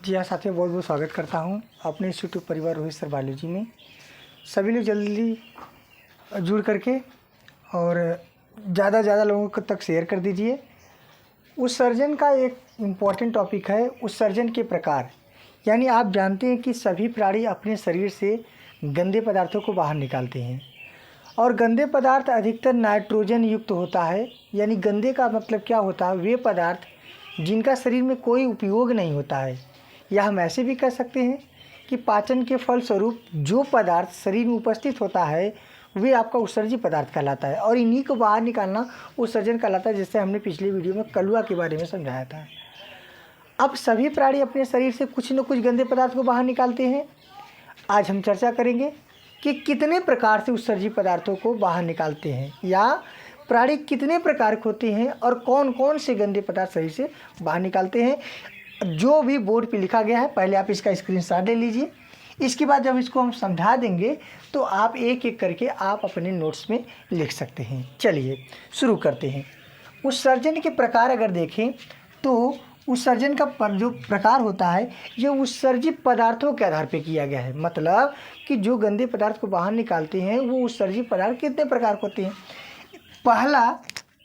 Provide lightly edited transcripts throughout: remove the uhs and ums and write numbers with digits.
जी हाँ साथियों, बहुत बहुत स्वागत करता हूँ अपने इस यूट्यूब परिवार रोहित सर बायोलॉजी में। सभी लोग जल्दी जुड़ करके और ज़्यादा लोगों को तक शेयर कर दीजिए। उत्सर्जन का एक इम्पॉर्टेंट टॉपिक है उत्सर्जन के प्रकार। यानी आप जानते हैं कि सभी प्राणी अपने शरीर से गंदे पदार्थों को बाहर निकालते हैं और गंदे पदार्थ अधिकतर नाइट्रोजन युक्त होता है। यानी गंदे का मतलब क्या होता है, वे पदार्थ जिनका शरीर में कोई उपयोग नहीं होता है, या हम ऐसे भी कह सकते हैं कि पाचन के फलस्वरूप जो पदार्थ शरीर में उपस्थित होता है वे आपका उत्सर्जित पदार्थ कहलाता है और इन्हीं को बाहर निकालना उत्सर्जन कहलाता है, जिससे हमने पिछले वीडियो में कलुआ के बारे में समझाया था। अब सभी प्राणी अपने शरीर से कुछ न कुछ गंदे पदार्थ को बाहर निकालते हैं। आज हम चर्चा करेंगे कि कितने प्रकार से उत्सर्जित पदार्थों को बाहर निकालते हैं, या प्राणी कितने प्रकार के होते हैं और कौन कौन से गंदे पदार्थ शरीर से बाहर निकालते हैं। जो भी बोर्ड पे लिखा गया है पहले आप इसका स्क्रीनशॉट ले लीजिए। इसके बाद जब इसको हम समझा देंगे तो आप एक एक करके आप अपने नोट्स में लिख सकते हैं। चलिए शुरू करते हैं। उत्सर्जन के प्रकार अगर देखें तो उत्सर्जन का जो प्रकार होता है ये उत्सर्जित पदार्थों के आधार पे किया गया है। मतलब कि जो गंदे पदार्थ को बाहर निकालते हैं वो उत्सर्जित पदार्थ कितने प्रकार के होते हैं। पहला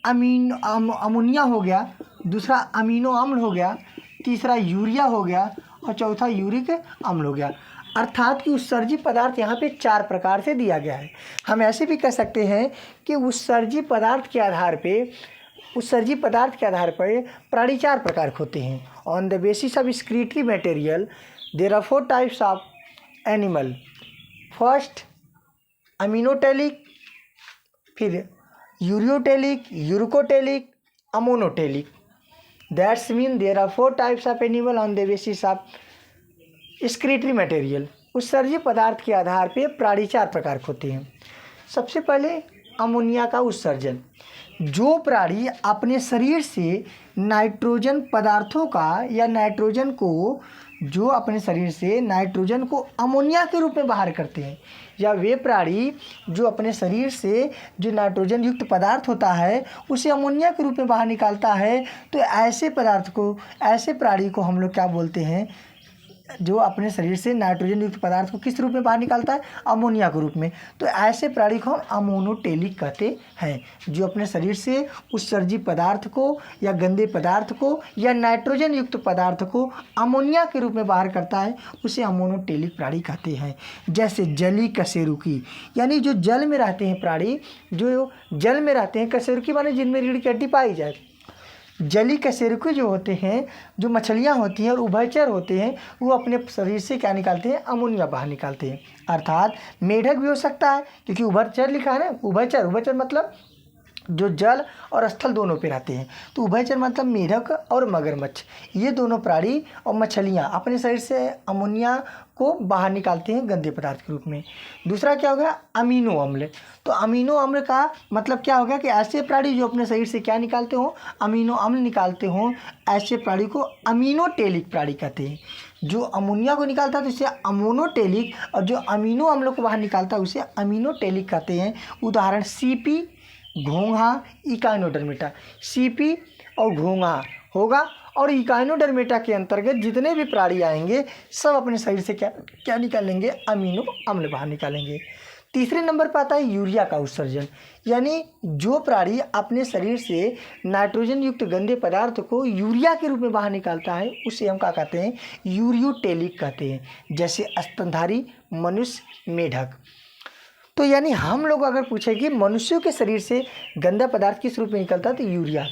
अमोनिया हो गया, दूसरा अमीनो अम्ल हो गया, तीसरा यूरिया हो गया और चौथा यूरिक अम्ल हो गया। अर्थात कि उत्सर्जित पदार्थ यहाँ पे 4 प्रकार से दिया गया है। हम ऐसे भी कह सकते हैं कि उत्सर्जित पदार्थ के आधार पर प्राणी 4 प्रकार के होते हैं। On the basis of excretory material there are 4 types of animal. First ammonotelic, फिर ureotelic, uricotelic, ammonotelic. That's mean there are 4 types of animal on the basis of excretory material। उत्सर्जित पदार्थ के आधार पे प्राणी 4 प्रकार के होते हैं। सबसे पहले अमोनिया का उत्सर्जन। जो प्राणी अपने शरीर से नाइट्रोजन पदार्थों का या नाइट्रोजन को अमोनिया के रूप में बाहर करते हैं, या वे प्राणी जो अपने शरीर से जो नाइट्रोजन युक्त पदार्थ होता है उसे अमोनिया के रूप में बाहर निकालता है, तो ऐसे प्राणी को हम लोग क्या बोलते हैं, जो अपने शरीर से नाइट्रोजन युक्त पदार्थ को किस रूप में बाहर निकालता है, अमोनिया के रूप में। तो ऐसे प्राणी को हम अमोनोटेलिक कहते हैं। जो अपने शरीर से उत्सर्जित पदार्थ को या गंदे पदार्थ को या नाइट्रोजन युक्त पदार्थ को अमोनिया के रूप में बाहर करता है उसे अमोनोटेलिक प्राणी कहते हैं। जैसे जलीय कशेरुकी, यानी जो जल में रहते हैं प्राणी, जो जल में रहते हैं, कशेरुकी माने जिनमें रीढ़ की हड्डी पाई जाए। जलीय कशेरुकी जो होते हैं, जो मछलियाँ होती हैं और उभयचर होते हैं, वो अपने शरीर से क्या निकालते हैं, अमोनिया बाहर निकालते हैं। अर्थात मेढक भी हो सकता है, क्योंकि उभयचर लिखा है ना, उभयचर मतलब जो जल और स्थल दोनों पे रहते हैं। तो उभयचर मतलब मेढक और मगरमच्छ, ये दोनों प्राणी और मछलियाँ अपने शरीर से अमोनिया को बाहर निकालते हैं गंदे पदार्थ के रूप में। दूसरा क्या हो गया, अमीनो अम्ल। तो अमीनो अम्ल का मतलब क्या हो गया कि ऐसे प्राणी जो अपने शरीर से क्या निकालते हो, अमीनो अम्ल निकालते हो, ऐसे प्राणी को अमीनोटेलिक प्राणी कहते हैं। जो अमोनिया को निकालता है तो उसे अमोनोटेलिक, और जो अमीनो अम्ल को बाहर निकालता है उसे अमीनोटेलिक कहते हैं। उदाहरण सीपी, घोंघा, इकाइनोडर्मेटा। सीपी और घोंघा होगा और इकाइनोडर्मेटा के अंतर्गत जितने भी प्राणी आएंगे सब अपने शरीर से क्या निकालेंगे, अमीनो अम्ल बाहर निकालेंगे। तीसरे नंबर पर आता है यूरिया का उत्सर्जन। यानी जो प्राणी अपने शरीर से नाइट्रोजन युक्त गंदे पदार्थ को यूरिया के रूप में बाहर निकालता है उसे हम क्या कहते हैं, यूरियोटेलिक कहते हैं। जैसे स्तनधारी, मनुष्य, मेढक। तो यानी हम लोग अगर पूछे कि मनुष्यों के शरीर से गंदा पदार्थ किस रूप में निकलता है तो यूरिया।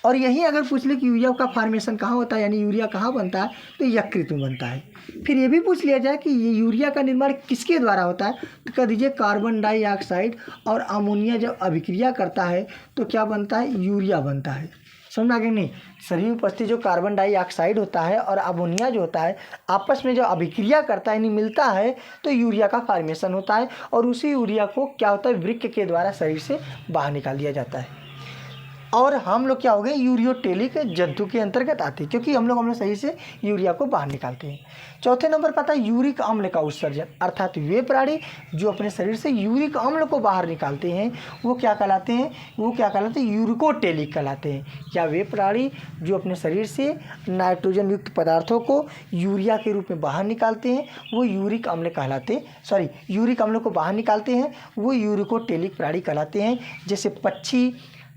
और यही अगर पूछ ले कि यूरिया का फॉर्मेशन कहाँ होता है, यानी यूरिया कहाँ बनता है, तो यकृत में बनता है। फिर ये भी पूछ लिया जाए कि ये यूरिया का निर्माण किसके द्वारा होता है, तो कह दीजिए कार्बन डाइऑक्साइड और अमोनिया जब अभिक्रिया करता है तो क्या बनता है, यूरिया बनता है। समझ आ गया नहीं। शरीर में उपस्थित जो कार्बन डाइऑक्साइड होता है और अमोनिया जो होता है आपस में जो अभिक्रिया करता है, यानी मिलता है, तो यूरिया का फॉर्मेशन होता है और उसी यूरिया को क्या होता है, वृक्क के द्वारा शरीर से बाहर निकाल दिया जाता है। और हम लोग क्या हो गए, यूरियोटेलिक जंतु के अंतर्गत आते हैं, क्योंकि हम लोग अपने शरीर से यूरिया को बाहर निकालते हैं। चौथे नंबर पर आता है यूरिक अम्ल का उत्सर्जन, अर्थात वे प्राणी जो अपने शरीर से यूरिक अम्ल को बाहर निकालते हैं वो क्या कहलाते हैं, यूरिकोटेलिक कहलाते हैं। या वे प्राणी जो अपने शरीर से नाइट्रोजन युक्त पदार्थों को यूरिया के रूप में बाहर निकालते हैं वो यूरिक अम्ल यूरिक अम्ल को बाहर निकालते हैं वो यूरिकोटेलिक प्राणी कहलाते हैं। जैसे पक्षी,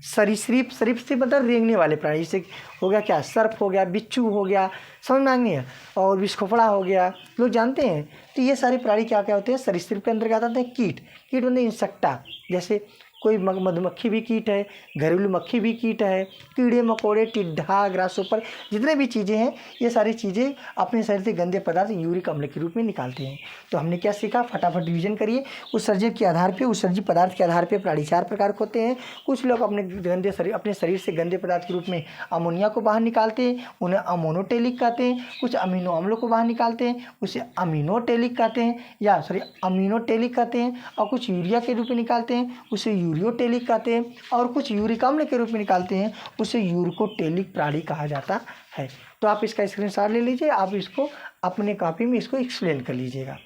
सरीसृप से मतलब रेंगने वाले प्राणी, जैसे हो गया क्या, सर्प हो गया, बिच्छू हो गया, समझ में आ गई है, और विस्फोफड़ा हो गया, लोग जानते हैं। तो ये सारे प्राणी क्या क्या होते हैं, सरीसृप के अंतर्गत आते हैं। कीट मतलब इंसेक्टा, जैसे कोई मधुमक्खी भी कीट है, घरेलू मक्खी भी कीट है, कीड़े मकोड़े, टिड्ढा, ग्रासहोपर, जितने भी चीज़ें हैं ये सारी चीज़ें अपने शरीर से गंदे पदार्थ यूरिक अम्ल के रूप में निकालते हैं। तो हमने क्या सीखा, फटाफट रिवीजन करिए। उत्सर्जक के आधार पे, उत्सर्जित पदार्थ के आधार पे प्राणी 4 प्रकार के होते हैं। कुछ लोग अपने शरीर से गंदे पदार्थ के रूप में अमोनिया को बाहर निकालते हैं, उन्हें अमोनोटेलिक कहते हैं। कुछ अमीनो अम्लों को बाहर निकालते हैं, उसे अमीनोटेलिक कहते हैं, अमीनोटेलिक कहते हैं। और कुछ यूरिया के रूप में निकालते हैं, उसे यूरियोटेलिक कहते हैं। और कुछ यूरिक अम्ल के रूप में निकालते हैं, उसे यूरिकोटेलिक प्राणी कहा जाता है। तो आप इसका स्क्रीनशॉट ले लीजिए, आप इसको अपने कॉपी में इसको एक्सप्लेन कर लीजिएगा।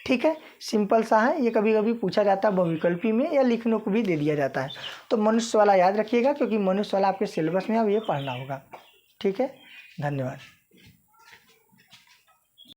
ठीक है, सिंपल सा है, ये कभी कभी पूछा जाता है बहुविकल्पी में, या लिखने को भी दे दिया जाता है। तो मनुष्य वाला याद रखिएगा, क्योंकि मनुष्य वाला आपके सिलेबस में अब ये पढ़ना होगा। ठीक है, धन्यवाद।